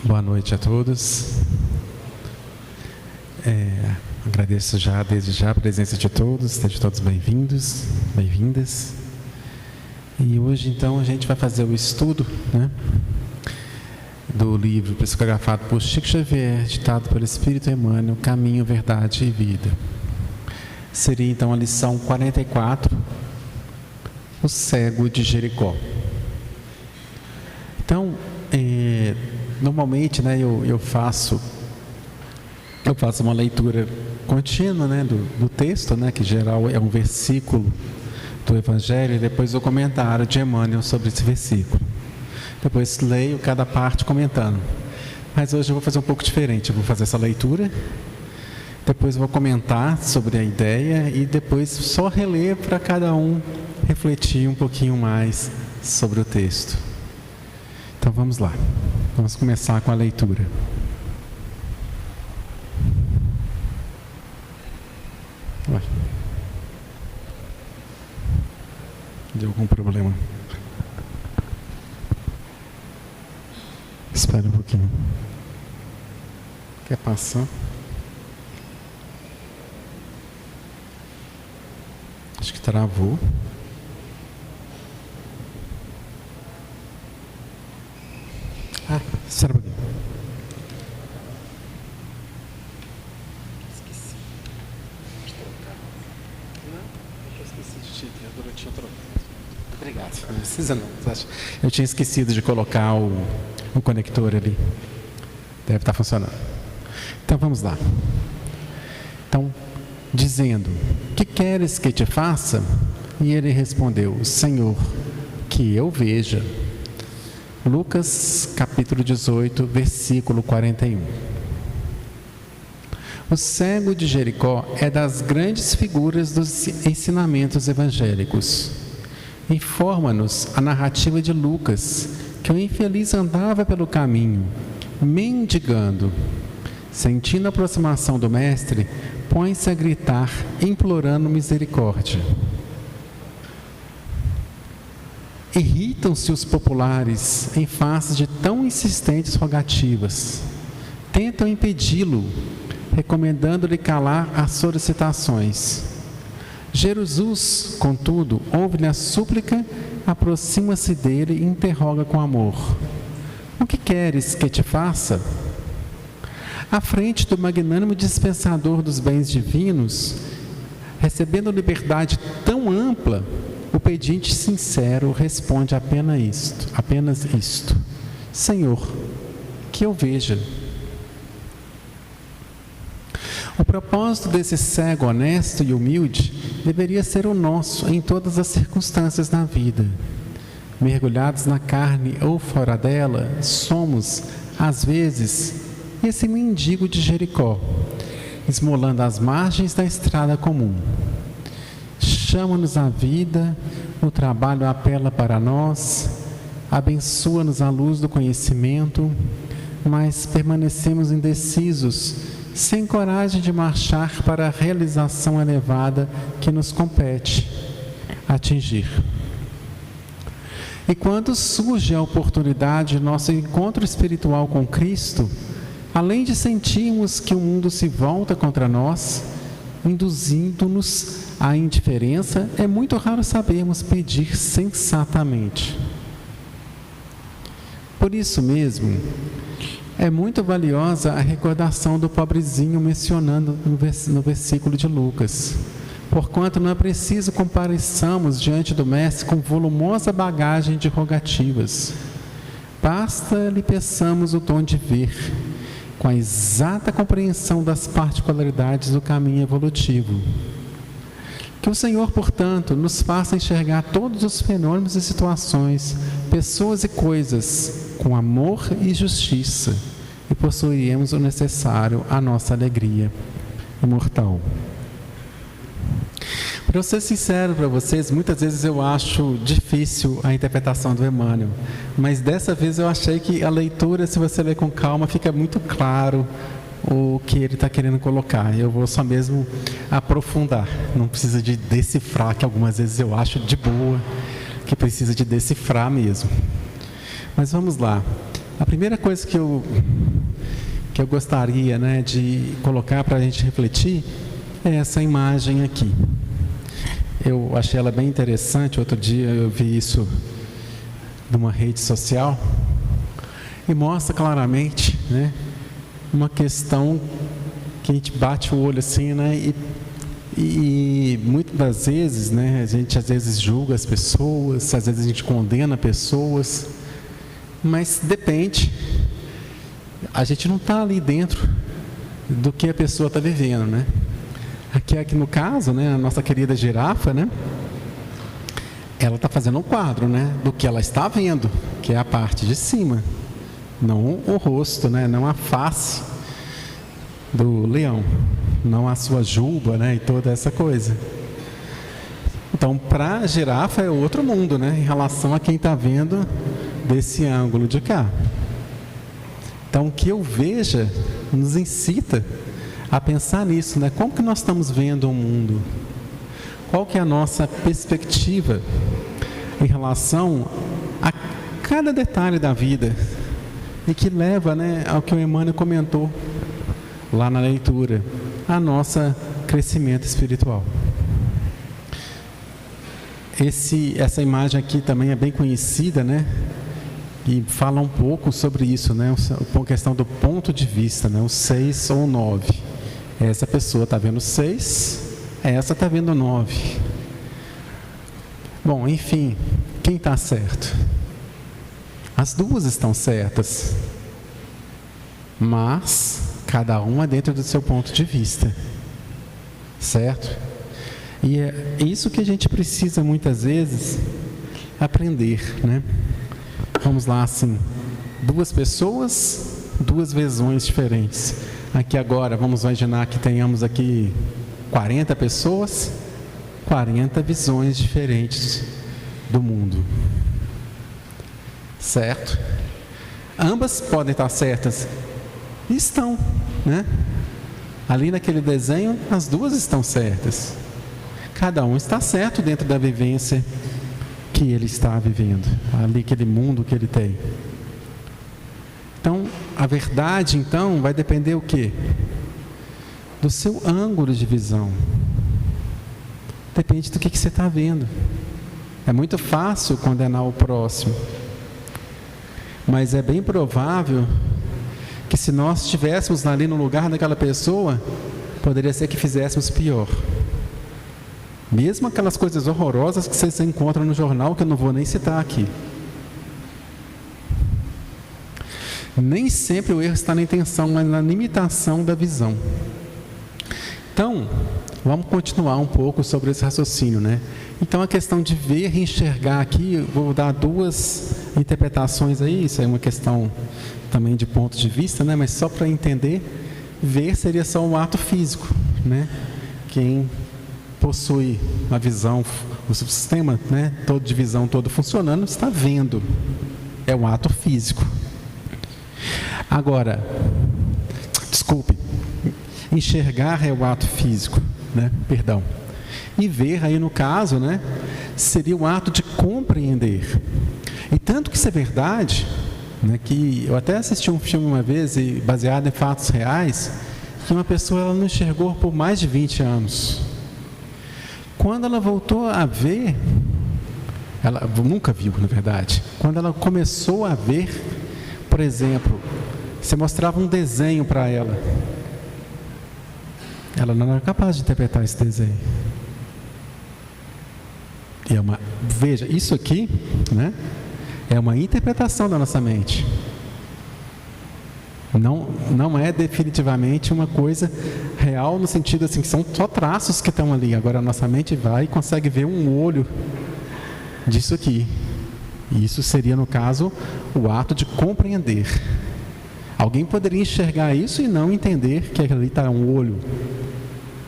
Boa noite a todos. Agradeço desde já a presença de todos, sejam todos bem-vindos, bem-vindas. E hoje então a gente vai fazer o estudo, do livro psicografado por Chico Xavier, ditado pelo Espírito Emmanuel, Caminho, Verdade e Vida. Seria então a lição 44, o cego de Jericó. Então, normalmente, eu faço uma leitura contínua, do texto, que em geral é um versículo do Evangelho, e depois o comentário de Emmanuel sobre esse versículo. Depois leio cada parte comentando. Mas hoje eu vou fazer um pouco diferente. Eu vou fazer essa leitura, depois eu vou comentar sobre a ideia e depois só reler para cada um refletir um pouquinho mais sobre o texto. Então vamos lá. Vamos começar com a leitura. Deu algum problema? Espera um pouquinho. Quer passar? Acho que travou. Espera um pouquinho. Esqueci de trocar. Não, eu esqueci de te ver durante o troco. Obrigado. Não precisa não. Eu tinha esquecido de colocar o conector ali. Deve estar funcionando. Então vamos lá. Então, dizendo: que queres que te faça? E ele respondeu: Senhor, que eu veja. Lucas capítulo 18, versículo 41. O cego de Jericó é das grandes figuras dos ensinamentos evangélicos. Informa-nos a narrativa de Lucas que o infeliz andava pelo caminho, mendigando. Sentindo a aproximação do mestre, põe-se a gritar, implorando misericórdia. Irritam-se os populares em face de tão insistentes rogativas. Tentam impedi-lo, recomendando-lhe calar as solicitações. Jesus, contudo, ouve-lhe a súplica, aproxima-se dele e interroga com amor: o que queres que te faça? À frente do magnânimo dispensador dos bens divinos, recebendo liberdade tão ampla, o pedinte sincero responde apenas isto: Senhor, que eu veja. O propósito desse cego honesto e humilde deveria ser o nosso em todas as circunstâncias da vida. Mergulhados na carne ou fora dela, somos, às vezes, esse mendigo de Jericó, esmolando as margens da estrada comum. Chama-nos a vida, o trabalho apela para nós, abençoa-nos a luz do conhecimento, mas permanecemos indecisos, sem coragem de marchar para a realização elevada que nos compete atingir. E quando surge a oportunidade de nosso encontro espiritual com Cristo, além de sentirmos que o mundo se volta contra nós, induzindo-nos à indiferença, é muito raro sabermos pedir sensatamente. Por isso mesmo, é muito valiosa a recordação do pobrezinho mencionando no versículo de Lucas. Porquanto não é preciso compareçamos diante do Mestre com volumosa bagagem de rogativas. Basta lhe peçamos o dom de ver, com a exata compreensão das particularidades do caminho evolutivo. Que o Senhor, portanto, nos faça enxergar todos os fenômenos e situações, pessoas e coisas, com amor e justiça, e possuiremos o necessário à nossa alegria imortal. Para eu ser sincero para vocês, muitas vezes eu acho difícil a interpretação do Emmanuel, mas dessa vez eu achei que a leitura, se você ler com calma, fica muito claro o que ele está querendo colocar. Eu vou só mesmo aprofundar, não precisa de decifrar, que algumas vezes eu acho de boa, que precisa de decifrar mesmo. Mas vamos lá. A primeira coisa que eu gostaria, né, de colocar para a gente refletir é essa imagem aqui. Eu achei ela bem interessante. Outro dia eu vi isso numa rede social e mostra claramente, né, uma questão que a gente bate o olho assim, né, e muitas das vezes, né, a gente às vezes julga as pessoas, às vezes a gente condena pessoas, mas depende. A gente não está ali dentro do que a pessoa está vivendo, né? Aqui no caso, né, a nossa querida girafa, né, ela está fazendo um quadro, né, do que ela está vendo, que é a parte de cima, não o rosto, né, não a face do leão, não a sua juba, né, e toda essa coisa. Então, para a girafa é outro mundo, né, em relação a quem está vendo desse ângulo de cá. Então, o que eu veja nos incita a pensar nisso, né? Como que nós estamos vendo o mundo? Qual que é a nossa perspectiva em relação a cada detalhe da vida? E que leva, né, ao que o Emmanuel comentou lá na leitura, a nosso crescimento espiritual. Essa imagem aqui também é bem conhecida, né? E fala um pouco sobre isso, né? A questão do ponto de vista, né? O 6 ou 9. Essa pessoa está vendo 6, essa está vendo 9. Bom, enfim, quem está certo? As duas estão certas, mas cada uma dentro do seu ponto de vista, certo? E é isso que a gente precisa muitas vezes aprender, né? Vamos lá, assim, duas pessoas, duas visões diferentes. Aqui agora, vamos imaginar que tenhamos aqui 40 pessoas, 40 visões diferentes do mundo. Certo? Ambas podem estar certas. Estão, né? Ali naquele desenho, as duas estão certas. Cada um está certo dentro da vivência que ele está vivendo, ali aquele mundo que ele tem. Então, a verdade, então, vai depender o quê? Do seu ângulo de visão. Depende do que você está vendo. É muito fácil condenar o próximo, mas é bem provável que se nós estivéssemos ali no lugar daquela pessoa, poderia ser que fizéssemos pior. Mesmo aquelas coisas horrorosas que vocês encontram no jornal, que eu não vou nem citar aqui. Nem sempre o erro está na intenção, mas na limitação da visão. Então, vamos continuar um pouco sobre esse raciocínio, né? Então, a questão de ver e enxergar aqui, eu vou dar duas interpretações aí, isso é uma questão também de ponto de vista, né? Mas só para entender, ver seria só um ato físico, né? Quem possui uma visão, o sistema, né, todo de visão todo funcionando, está vendo. É um ato físico. Agora, desculpe, enxergar é o ato físico, né? Perdão. E ver aí no caso, né, seria o ato de compreender. E tanto que isso é verdade, né, que eu até assisti um filme uma vez, baseado em fatos reais, que uma pessoa ela não enxergou por mais de 20 anos. Quando ela voltou a ver, ela nunca viu, na verdade. Quando ela começou a ver, por exemplo, você mostrava um desenho para ela, ela não era capaz de interpretar esse desenho. Veja, isso aqui, né, é uma interpretação da nossa mente. Não é definitivamente uma coisa real, no sentido assim, que são só traços que estão ali. Agora a nossa mente vai e consegue ver um olho disso aqui. E isso seria, no caso, o ato de compreender. Alguém poderia enxergar isso e não entender que ali está um olho,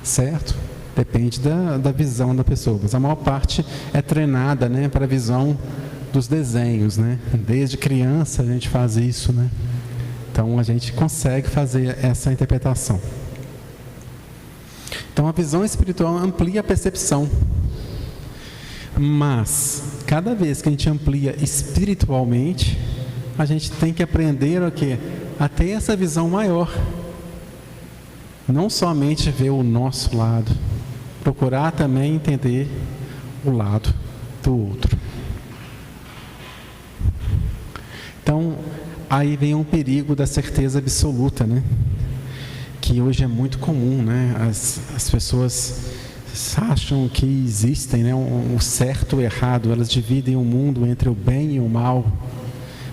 certo? Depende da visão da pessoa. Mas a maior parte é treinada, né, para a visão dos desenhos, né? Desde criança a gente faz isso, né? Então, a gente consegue fazer essa interpretação. Então, a visão espiritual amplia a percepção. Mas, cada vez que a gente amplia espiritualmente, a gente tem que aprender o quê? A ter essa visão maior. Não somente ver o nosso lado, procurar também entender o lado do outro. Então, aí vem um perigo da certeza absoluta, né? Que hoje é muito comum, né? As pessoas acham que existem, né, o certo e o errado. Elas dividem o mundo entre o bem e o mal,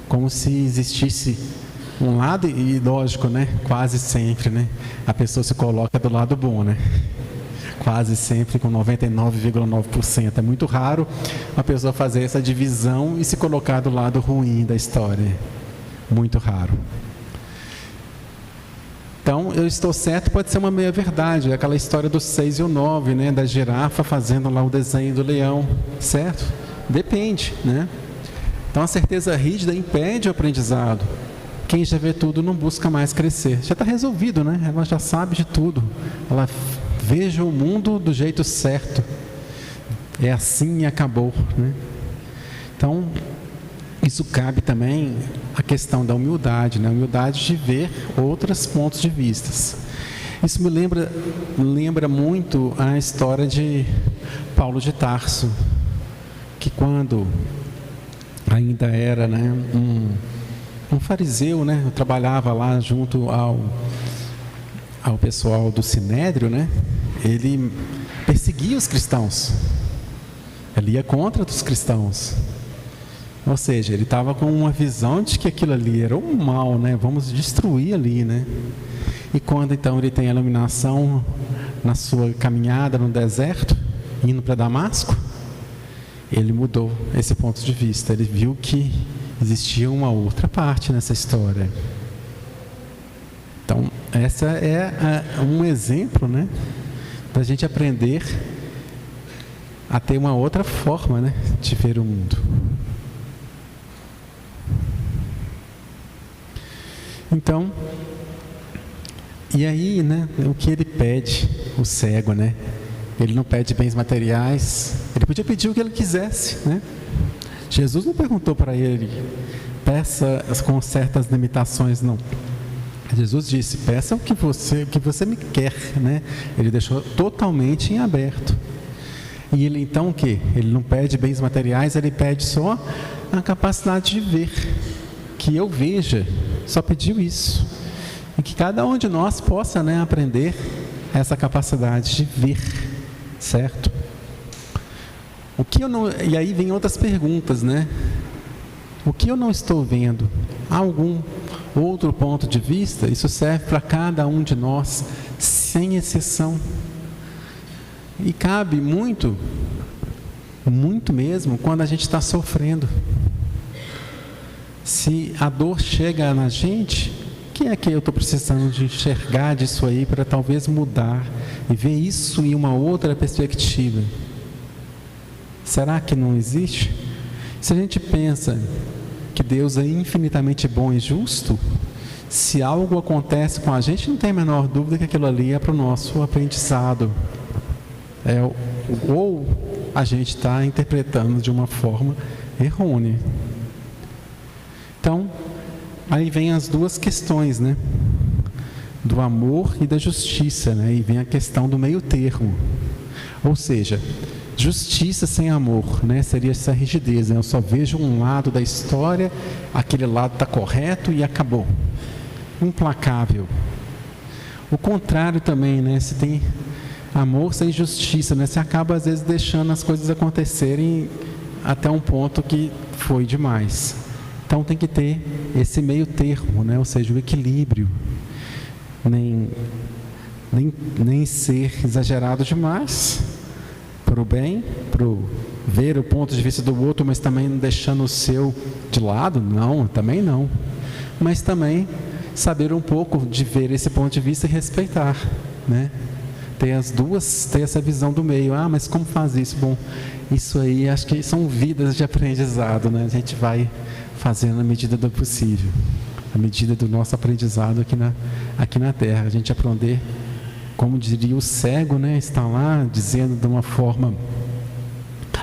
como se existisse um lado, e lógico, né? Quase sempre, né? A pessoa se coloca do lado bom, né? Quase sempre com 99,9%. É muito raro uma pessoa fazer essa divisão e se colocar do lado ruim da história. Muito raro. Então, eu estou certo pode ser uma meia-verdade. Aquela história dos 6 e o 9, né? Da girafa fazendo lá o desenho do leão, certo? Depende, né? Então, a certeza rígida impede o aprendizado. Quem já vê tudo não busca mais crescer. Já está resolvido, né? Ela já sabe de tudo. Ela veja o mundo do jeito certo. É assim e acabou, né? Então, isso cabe também a questão da humildade, né? A humildade de ver outros pontos de vista. Isso me lembra muito a história de Paulo de Tarso, que quando ainda era, né, um fariseu, né? Eu trabalhava lá junto ao pessoal do Sinédrio, né? Ele perseguia os cristãos. Ele ia contra os cristãos. Ou seja, ele estava com uma visão de que aquilo ali era um mal, né? Vamos destruir ali, né? E quando então ele tem a iluminação na sua caminhada no deserto, indo para Damasco, ele mudou esse ponto de vista. Ele viu que existia uma outra parte nessa história. Então, essa é um exemplo, né? Da gente aprender a ter uma outra forma, né? De ver o mundo. Então, e aí, né, o que ele pede, o cego, né? Ele não pede bens materiais, ele podia pedir o que ele quisesse, né? Jesus não perguntou para ele, peça com certas limitações, não. Jesus disse, peça o que você me quer, né? Ele deixou totalmente em aberto. E ele então o quê? Ele não pede bens materiais, ele pede só a capacidade de ver, que eu veja. Só pediu isso. E que cada um de nós possa, né, aprender essa capacidade de ver, certo? O que eu não... E aí vem outras perguntas, né? O que eu não estou vendo? Há algum outro ponto de vista? Isso serve para cada um de nós, sem exceção. E cabe muito, muito mesmo, quando a gente está sofrendo. Se a dor chega na gente, o que é que eu estou precisando de enxergar disso aí para talvez mudar e ver isso em uma outra perspectiva? Será que não existe? Se a gente pensa que Deus é infinitamente bom e justo, se algo acontece com a gente, não tem a menor dúvida que aquilo ali é para o nosso aprendizado. Ou a gente está interpretando de uma forma errônea. Então, aí vem as duas questões, né? Do amor e da justiça, né? E vem a questão do meio termo. Ou seja, justiça sem amor, né? Seria essa rigidez, né? Eu só vejo um lado da história, aquele lado está correto e acabou. Implacável. O contrário também, né? Se tem amor sem justiça, né? Você acaba às vezes deixando as coisas acontecerem até um ponto que foi demais. Então tem que ter esse meio termo, né? Ou seja, o equilíbrio. Nem ser exagerado demais para o bem, para ver o ponto de vista do outro, mas também não deixando o seu de lado, não, também não. Mas também saber um pouco de ver esse ponto de vista e respeitar, né? Ter as duas, ter essa visão do meio. Ah, mas como faz isso? Bom, isso aí acho que são vidas de aprendizado, né? A gente vai fazendo na medida do possível, à medida do nosso aprendizado aqui na Terra. A gente aprender, como diria o cego, né? Está lá dizendo de uma forma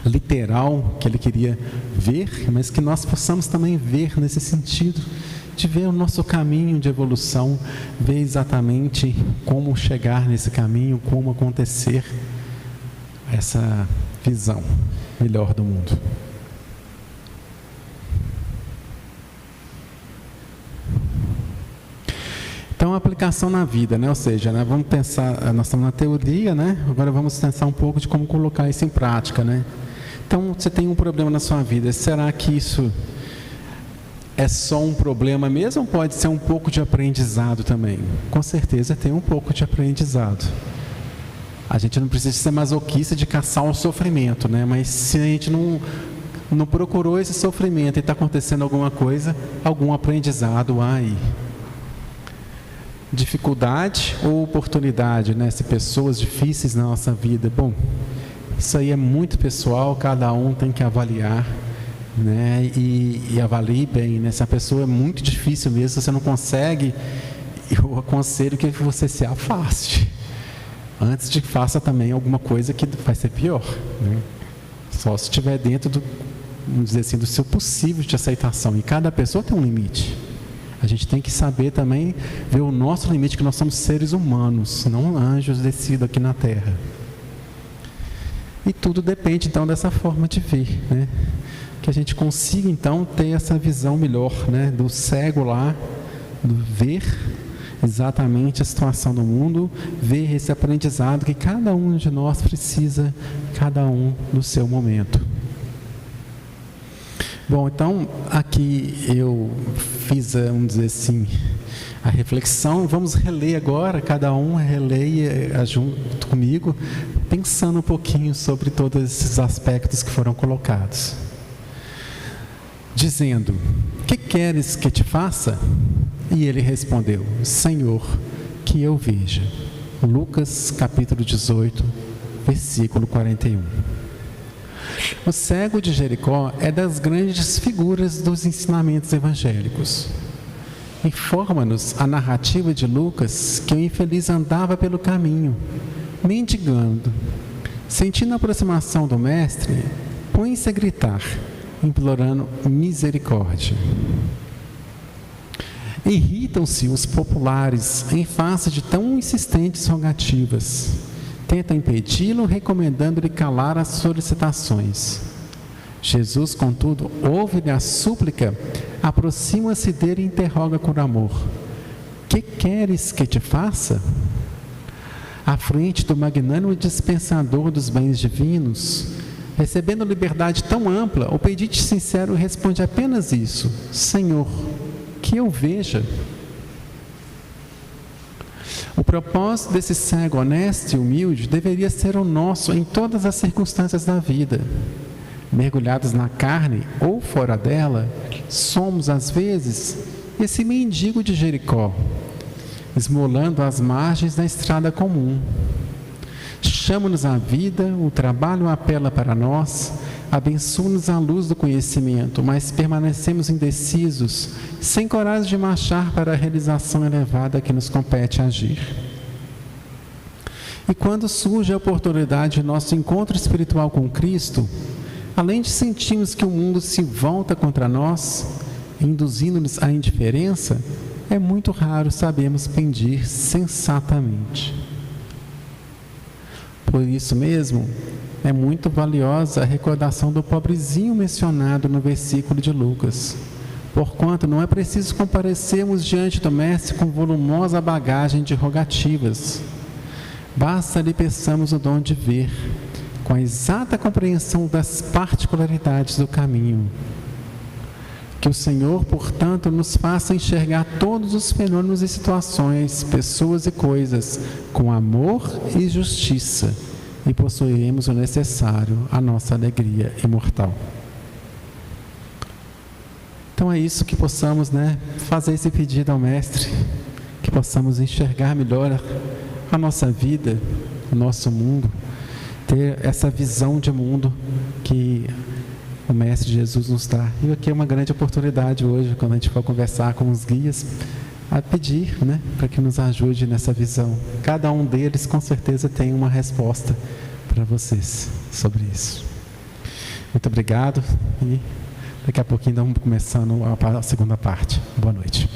literal que ele queria ver, mas que nós possamos também ver nesse sentido, de ver o nosso caminho de evolução, ver exatamente como chegar nesse caminho, como acontecer essa visão melhor do mundo. Então, a aplicação na vida, né? Ou seja, né, vamos pensar, nós estamos na teoria, né? Agora vamos pensar um pouco de como colocar isso em prática, né? Então, você tem um problema na sua vida, será que isso é só um problema mesmo ou pode ser um pouco de aprendizado também? Com certeza tem um pouco de aprendizado. A gente não precisa ser masoquista de caçar o sofrimento, né? Mas se a gente não procurou esse sofrimento e está acontecendo alguma coisa, algum aprendizado há aí. Dificuldade ou oportunidade, né? Se pessoas difíceis na nossa vida, bom, isso aí é muito pessoal, cada um tem que avaliar, né? E avalie bem, né? Se a pessoa é muito difícil mesmo, se você não consegue, eu aconselho que você se afaste, antes de que faça também alguma coisa que vai ser pior, né? Só se estiver dentro do, vamos dizer assim, do seu possível de aceitação, e cada pessoa tem um limite. A gente tem que saber também ver o nosso limite, que nós somos seres humanos, não anjos descidos aqui na Terra. E tudo depende, então, dessa forma de ver, né? Que a gente consiga, então, ter essa visão melhor, né? Do cego lá, do ver exatamente a situação do mundo, ver esse aprendizado que cada um de nós precisa, cada um no seu momento. Bom, então, aqui eu fiz, vamos dizer assim, a reflexão. Vamos reler agora, cada um releia junto comigo, pensando um pouquinho sobre todos esses aspectos que foram colocados. Dizendo: que queres que te faça? E ele respondeu: Senhor, que eu veja. Lucas capítulo 18, versículo 41. O cego de Jericó é das grandes figuras dos ensinamentos evangélicos. Informa-nos a narrativa de Lucas que o infeliz andava pelo caminho, mendigando. Sentindo a aproximação do mestre, põe-se a gritar, implorando misericórdia. Irritam-se os populares em face de tão insistentes rogativas. Tentam impedi-lo, recomendando-lhe calar as solicitações. Jesus, contudo, ouve-lhe a súplica, aproxima-se dele e interroga com amor: que queres que te faça? À frente do magnânimo dispensador dos bens divinos, recebendo liberdade tão ampla, o pedinte sincero responde apenas isso: Senhor, que eu veja. O propósito desse cego honesto e humilde deveria ser o nosso em todas as circunstâncias da vida. Mergulhados na carne ou fora dela, somos, às vezes, esse mendigo de Jericó, esmolando as margens da estrada comum. Chama-nos a vida, o trabalho apela para nós, abençoa-nos a luz do conhecimento, mas permanecemos indecisos, sem coragem de marchar para a realização elevada que nos compete agir. E quando surge a oportunidade de nosso encontro espiritual com Cristo, além de sentirmos que o mundo se volta contra nós, induzindo-nos à indiferença, é muito raro sabermos pedir sensatamente. Por isso mesmo, é muito valiosa a recordação do pobrezinho mencionado no versículo de Lucas. Porquanto não é preciso comparecermos diante do Mestre com volumosa bagagem de rogativas. Basta lhe peçamos o dom de ver, com a exata compreensão das particularidades do caminho. Que o Senhor, portanto, nos faça enxergar todos os fenômenos e situações, pessoas e coisas, com amor e justiça, e possuiremos o necessário à nossa alegria imortal. Então é isso, que possamos, fazer esse pedido ao Mestre, que possamos enxergar melhor a nossa vida, o nosso mundo, ter essa visão de mundo que o Mestre Jesus nos dá. E aqui é uma grande oportunidade hoje, quando a gente for conversar com os guias, a pedir, para que nos ajude nessa visão. Cada um deles, com certeza, tem uma resposta para vocês sobre isso. Muito obrigado. E daqui a pouquinho vamos começando a segunda parte. Boa noite.